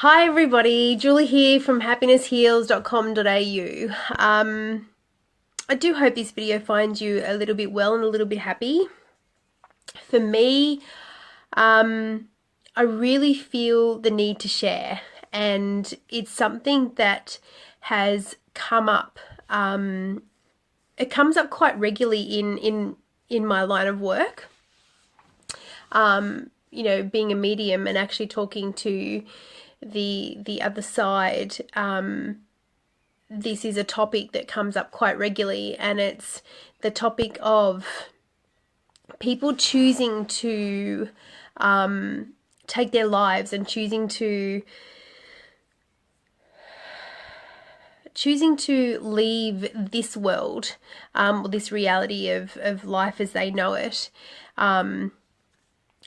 Hi everybody, Julie here from HappinessHeals.com.au. I do hope this video finds you a little bit well and a little bit happy. For me, I really feel the need to share, and it's something that has come up. It comes up quite regularly in my line of work. Being a medium and actually talking to the other side, this is a topic that comes up quite regularly, and it's the topic of people choosing to take their lives and choosing to leave this world, or this reality of life as they know it.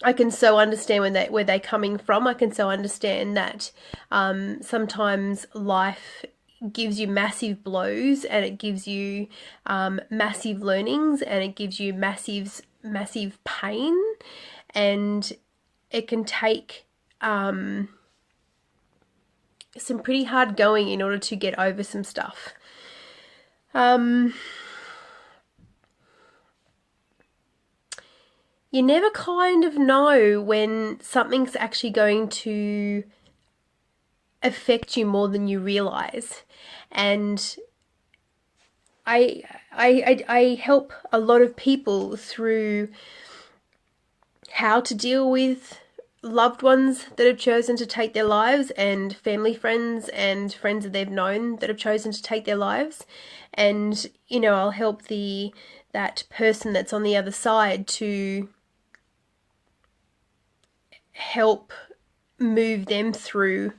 I can so understand where they're coming from. I can so understand that sometimes life gives you massive blows, and it gives you massive learnings, and it gives you massive pain, and it can take some pretty hard going in order to get over some stuff. You never kind of know when something's actually going to affect you more than you realize. And I help a lot of people through how to deal with loved ones that have chosen to take their lives, and family friends and friends that they've known that have chosen to take their lives. And I'll help that person that's on the other side to help move them through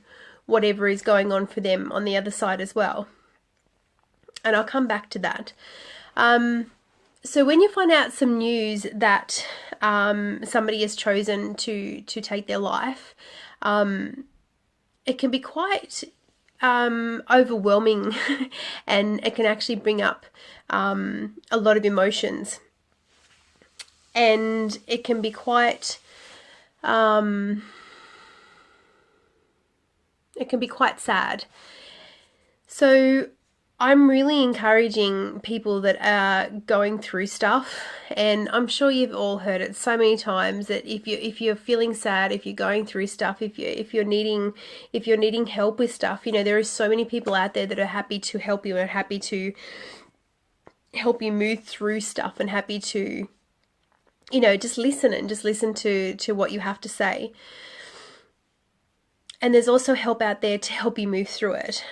whatever is going on for them on the other side as well. And I'll come back to that. So when you find out some news that somebody has chosen to take their life, it can be quite overwhelming and it can actually bring up a lot of emotions, and it can be quite sad. So I'm really encouraging people that are going through stuff, and I'm sure you've all heard it so many times, that if you're feeling sad, if you're going through stuff, if you're needing help with stuff, there are so many people out there that are happy to help you and happy to help you move through stuff, and happy to just listen to what you have to say. And there's also help out there to help you move through it.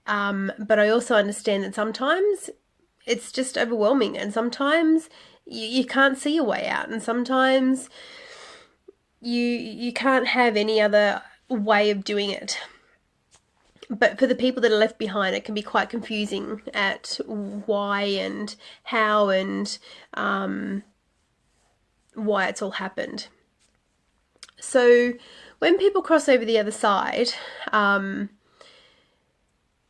But I also understand that sometimes it's just overwhelming, and sometimes you can't see a way out, and sometimes you can't have any other way of doing it. But for the people that are left behind, it can be quite confusing at why and how and why it's all happened. So when people cross over the other side,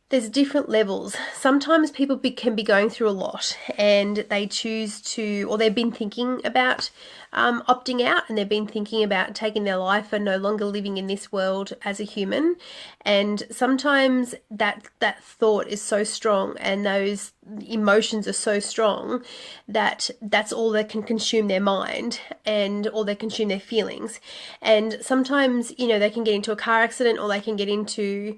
there's different levels. Sometimes people can be going through a lot, and they choose to, or they've been thinking about opting out, and they've been thinking about taking their life and no longer living in this world as a human. And sometimes that thought is so strong, and those emotions are so strong, that that's all that can consume their mind, and all that consume their feelings. And sometimes they can get into a car accident, or they can get into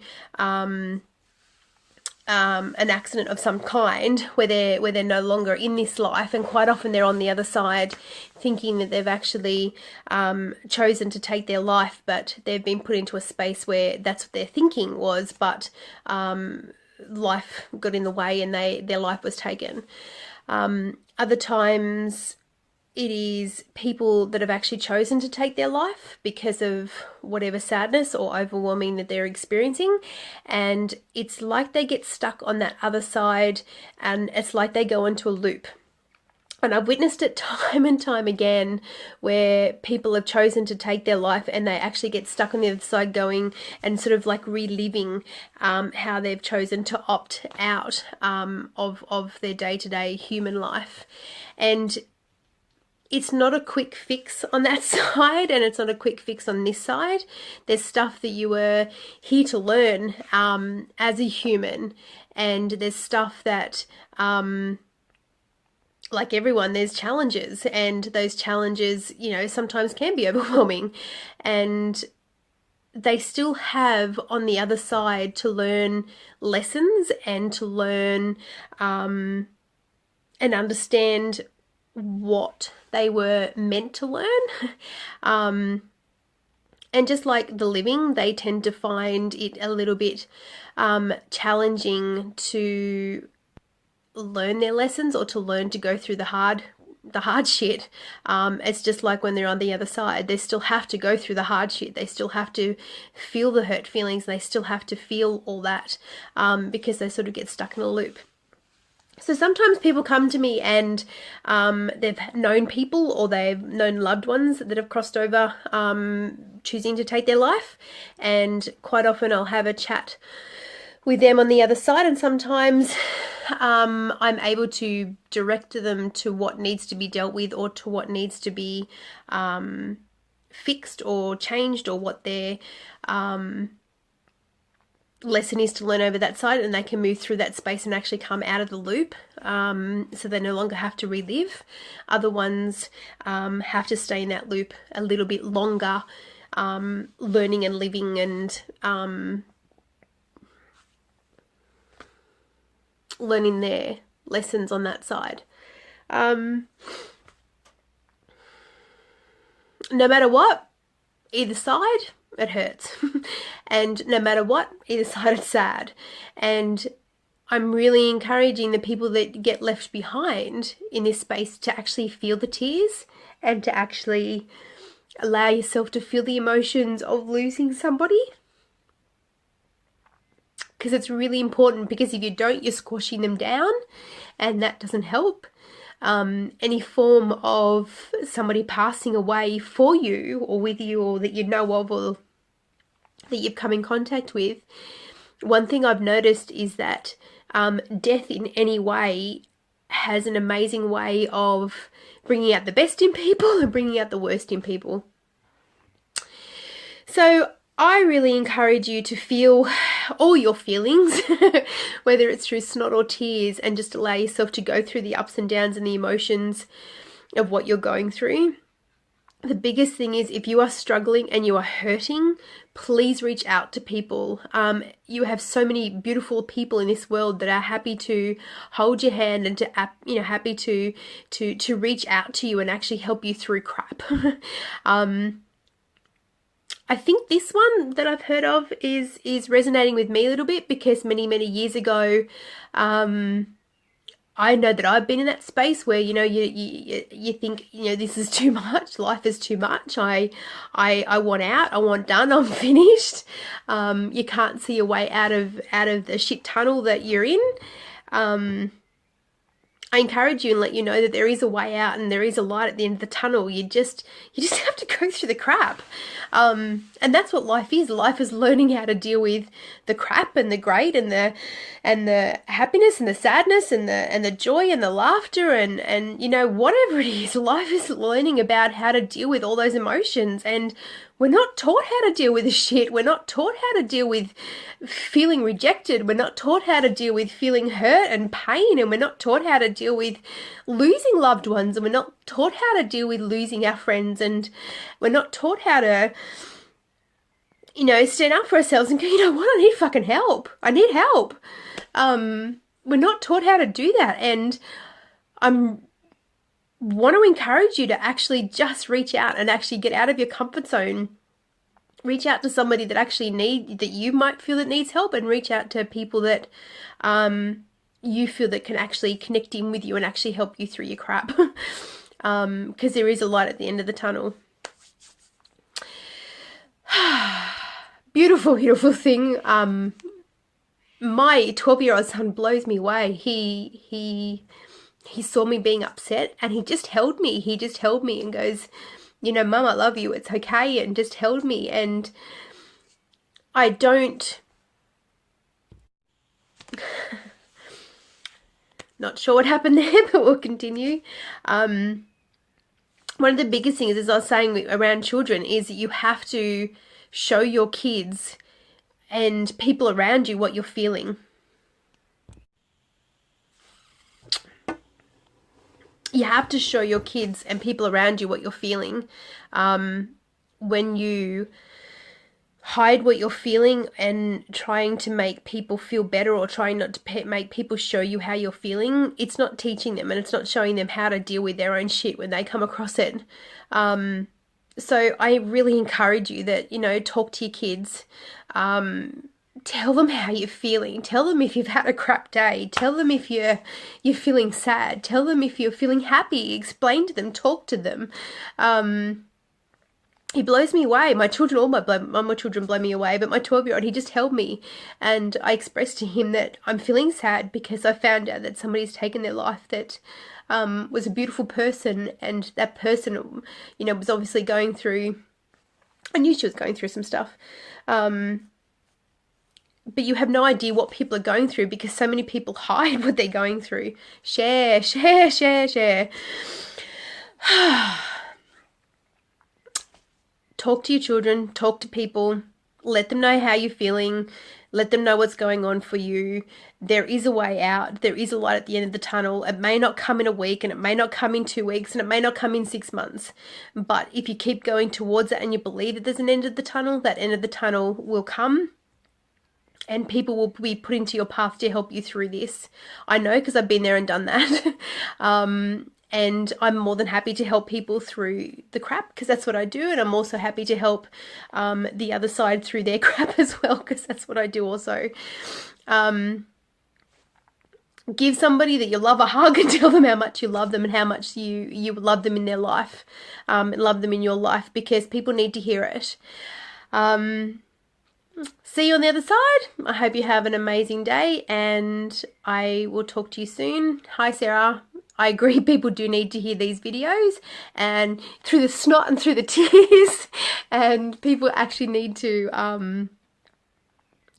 an accident of some kind where they're no longer in this life, and quite often they're on the other side thinking that they've actually chosen to take their life, but they've been put into a space where that's what their thinking was, but life got in the way and their life was taken. Other times it is people that have actually chosen to take their life because of whatever sadness or overwhelming that they're experiencing, and it's like they get stuck on that other side, and it's like they go into a loop. And I've witnessed it time and time again, where people have chosen to take their life and they actually get stuck on the other side, going and sort of like reliving how they've chosen to opt out of their day-to-day human life. And it's not a quick fix on that side, and it's not a quick fix on this side. There's stuff that you were here to learn as a human, and there's stuff that, like everyone, there's challenges, and those challenges, you know, sometimes can be overwhelming, and they still have on the other side to learn lessons and to learn and understand what they were meant to learn. And just like the living, they tend to find it a little bit challenging to learn their lessons, or to learn to go through the hard shit. It's just like when they're on the other side, they still have to go through the hard shit. They still have to feel the hurt feelings. They still have to feel all that because they sort of get stuck in a loop. So sometimes people come to me and they've known people, or they've known loved ones that have crossed over choosing to take their life, and quite often I'll have a chat with them on the other side, and sometimes I'm able to direct them to what needs to be dealt with, or to what needs to be fixed or changed, or what their lesson is to learn over that side, and they can move through that space and actually come out of the loop, so they no longer have to relive. Other ones have to stay in that loop a little bit longer, learning and living and learning their lessons on that side. No matter what, either side, it hurts. And no matter what, either side, it's sad. And I'm really encouraging the people that get left behind in this space to actually feel the tears, and to actually allow yourself to feel the emotions of losing somebody. Because it's really important, because if you don't, you're squashing them down, and that doesn't help. Any form of somebody passing away for you, or with you, or that you know of, or that you've come in contact with, one thing I've noticed is that death in any way has an amazing way of bringing out the best in people and bringing out the worst in people. So I really encourage you to feel all your feelings, whether it's through snot or tears, and just allow yourself to go through the ups and downs and the emotions of what you're going through. The biggest thing is, if you are struggling and you are hurting, please reach out to people. You have so many beautiful people in this world that are happy to hold your hand, and to, happy to reach out to you and actually help you through crap. I think this one that I've heard of is resonating with me a little bit, because many years ago, I know that I've been in that space where, you know, you think, you know, this is too much, life is too much, I want out, I want done, I'm finished. You can't see a way out of the shit tunnel that you're in. I encourage you and let you know that there is a way out, and there is a light at the end of the tunnel. You just have to go through the crap. And that's what life is. Life is learning how to deal with the crap and the great and the happiness and the sadness and the joy and the laughter and you know, whatever it is, life is learning about how to deal with all those emotions. And we're not taught how to deal with the shit. We're not taught how to deal with feeling rejected. We're not taught how to deal with feeling hurt and pain. And we're not taught how to deal with losing loved ones. And we're not taught how to deal with losing our friends. And we're not taught how to, you know, stand up for ourselves and go, you know what, I need fucking help. I need help. We're not taught how to do that. And I'm want to encourage you to actually just reach out and actually get out of your comfort zone. Reach out to somebody that actually that you might feel that needs help, and reach out to people that you feel that can actually connect in with you and actually help you through your crap. Because there is a light at the end of the tunnel. Beautiful, beautiful thing. My 12-year-old son blows me away. He saw me being upset, and he just held me. He just held me and goes, you know, Mum, I love you. It's okay. And just held me. And I don't, not sure what happened there, but we'll continue. one of the biggest things, as I was saying around children, is that you have to show your kids and people around you what you're feeling. You have to show your kids and people around you what you're feeling. When you hide what you're feeling and trying to make people feel better, or trying not to make people show you how you're feeling, it's not teaching them, and it's not showing them how to deal with their own shit when they come across it. So I really encourage you that, talk to your kids. Tell them how you're feeling. Tell them if you've had a crap day. Tell them if you're feeling sad. Tell them if you're feeling happy. Explain to them. Talk to them. He blows me away. My children, all my children blow me away, but my 12-year-old, he just held me, and I expressed to him that I'm feeling sad because I found out that somebody's taken their life that was a beautiful person, and that person, was obviously going through, I knew she was going through some stuff, but you have no idea what people are going through because so many people hide what they're going through. Share. Talk to your children, talk to people, let them know how you're feeling, let them know what's going on for you. There is a way out. There is a light at the end of the tunnel. It may not come in a week, and it may not come in 2 weeks, and it may not come in 6 months. But if you keep going towards it and you believe that there's an end of the tunnel, that end of the tunnel will come, and people will be put into your path to help you through this. I know, because I've been there and done that. And I'm more than happy to help people through the crap, because that's what I do. And I'm also happy to help the other side through their crap as well, because that's what I do also. Give somebody that you love a hug and tell them how much you love them and how much you love them in their life, and love them in your life, because people need to hear it. See you on the other side. I hope you have an amazing day, and I will talk to you soon. Hi, Sarah. I agree, people do need to hear these videos, and through the snot and through the tears, and people actually need to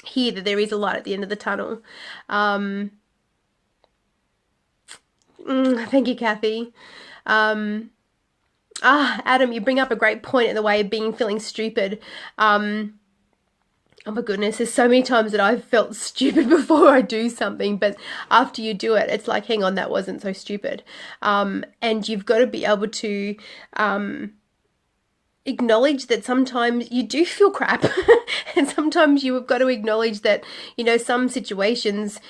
hear that there is a light at the end of the tunnel. Thank you, Kathy. Adam, you bring up a great point in the way of feeling stupid. Oh my goodness, there's so many times that I've felt stupid before I do something, but after you do it, it's like, hang on, that wasn't so stupid. And you've got to be able to acknowledge that sometimes you do feel crap. And sometimes you've got to acknowledge that, some situations,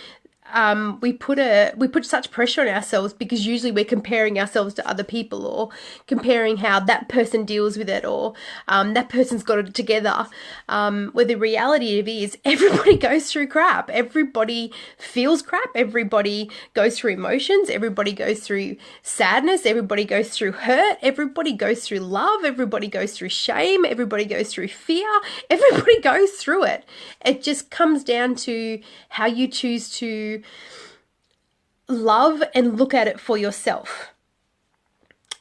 we put such pressure on ourselves because usually we're comparing ourselves to other people, or comparing how that person deals with it, or that person's got it together, where the reality of it is everybody goes through crap. Everybody feels crap. Everybody goes through emotions. Everybody goes through sadness. Everybody goes through hurt. Everybody goes through love. Everybody goes through shame. Everybody goes through fear. Everybody goes through it. It just comes down to how you choose to love and look at it for yourself.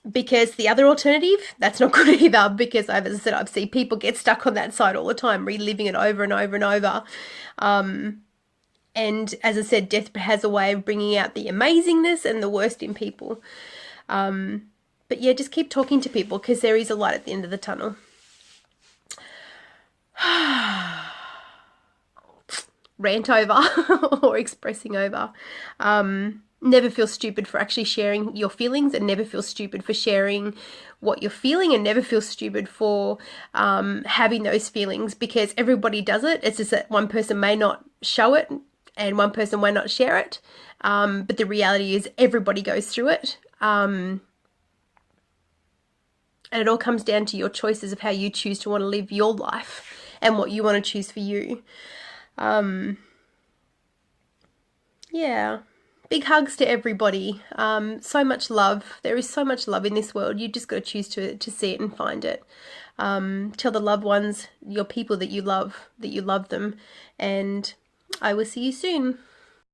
Because the other alternative, that's not good either, because as I said, I've seen people get stuck on that side all the time, reliving it over and over and over. And as I said, death has a way of bringing out the amazingness and the worst in people. But yeah, just keep talking to people, because there is a light at the end of the tunnel. Rant over or expressing over. Never feel stupid for actually sharing your feelings, and never feel stupid for sharing what you're feeling, and never feel stupid for having those feelings, because everybody does it. It's just that one person may not show it and one person may not share it. But the reality is everybody goes through it. And it all comes down to your choices of how you choose to want to live your life and what you want to choose for you. Yeah, big hugs to everybody. So much love. There is so much love in this world. You just got to choose to see it and find it. Tell the loved ones, your people, that you love them, and I will see you soon.